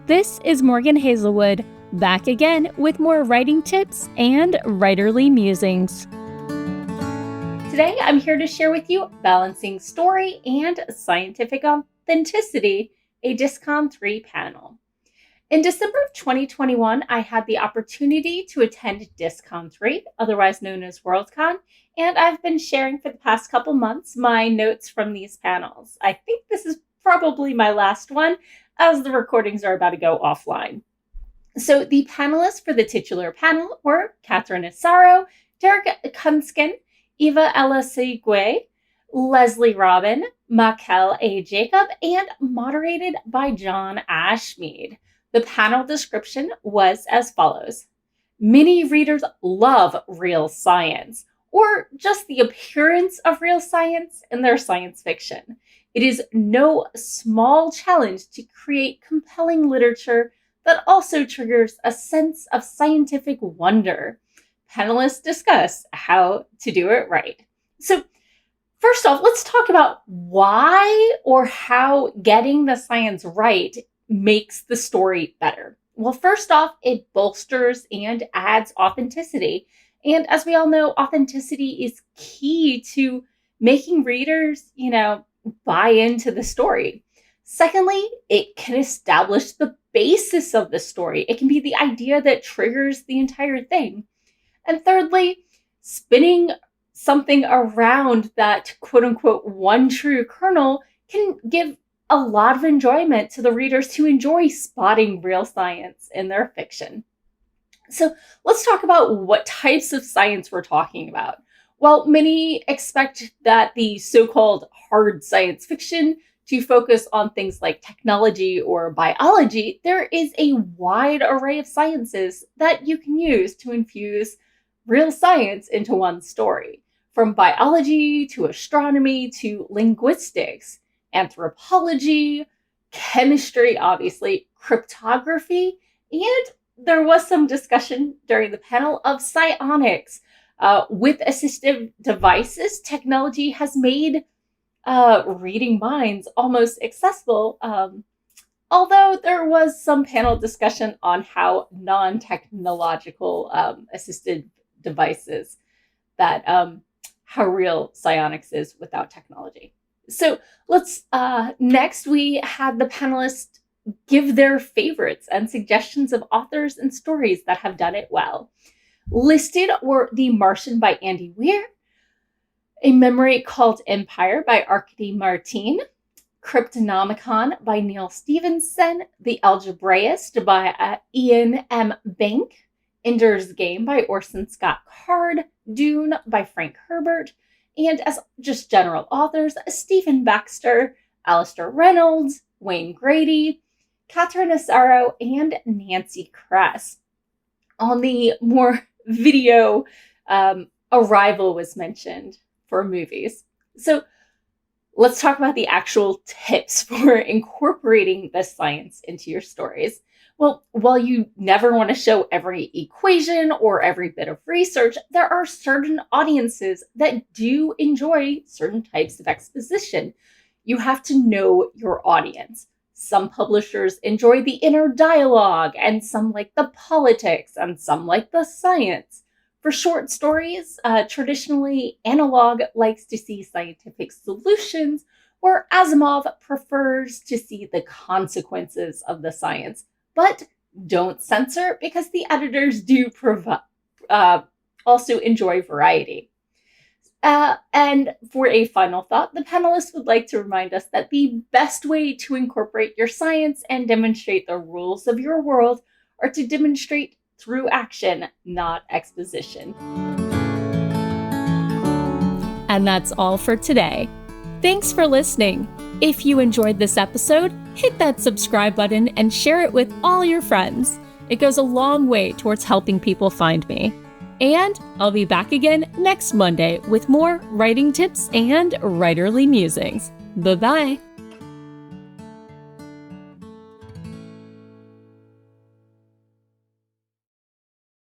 This is Morgan Hazelwood, back again with more writing tips and writerly musings. Today, I'm here to share with you Balancing Story and Scientific Authenticity, a DISCON 3 panel. In December of 2021, I had the opportunity to attend DISCON 3, otherwise known as Worldcon, and I've been sharing for the past couple months my notes from these panels. I think this is probably my last one, as the recordings are about to go offline. So the panelists for the titular panel were Catherine Asaro, Derek Kunsken, Eva Elasegue, Leslie Robin, Makel A. Jacob, and moderated by John Ashmead. The panel description was as follows. Many readers love real science, or just the appearance of real science in their science fiction. It is no small challenge to create compelling literature that also triggers a sense of scientific wonder. Panelists discuss how to do it right. So, first off, let's talk about why or how getting the science right makes the story better. Well, first off, it bolsters and adds authenticity. And as we all know, authenticity is key to making readers, buy into the story. Secondly, it can establish the basis of the story. It can be the idea that triggers the entire thing. And thirdly, spinning something around that quote unquote one true kernel can give a lot of enjoyment to the readers who enjoy spotting real science in their fiction. So let's talk about what types of science we're talking about. Well, many expect that the so-called hard science fiction to focus on things like technology or biology. There is a wide array of sciences that you can use to infuse real science into one story, from biology to astronomy to linguistics, anthropology, chemistry, obviously, cryptography, and there was some discussion during the panel of psionics. With assistive devices, technology has made reading minds almost accessible, although there was some panel discussion on how non-technological assisted devices, that how real psionics is without technology. So let's, next we had the panelists give their favorites and suggestions of authors and stories that have done it well. Listed were The Martian by Andy Weir, A Memory Called Empire by Arkady Martin, Cryptonomicon by Neal Stephenson, The Algebraist by Ian M. Bank, Ender's Game by Orson Scott Card, Dune by Frank Herbert, and as just general authors, Stephen Baxter, Alistair Reynolds, Wayne Grady, Catherine Asaro, and Nancy Kress. On the more video, Arrival was mentioned for movies. So let's talk about the actual tips for incorporating the science into your stories. Well, while you never want to show every equation or every bit of research, there are certain audiences that do enjoy certain types of exposition. You have to know your audience. Some publishers enjoy the inner dialogue, and some like the politics, and some like the science. For short stories, traditionally, Analog likes to see scientific solutions, where Asimov prefers to see the consequences of the science. But don't censor, because the editors do also enjoy variety. And for a final thought, the panelists would like to remind us that the best way to incorporate your science and demonstrate the rules of your world are to demonstrate through action, not exposition. And that's all for today. Thanks for listening. If you enjoyed this episode, hit that subscribe button and share it with all your friends. It goes a long way towards helping people find me. And I'll be back again next Monday with more writing tips and writerly musings. Bye-bye.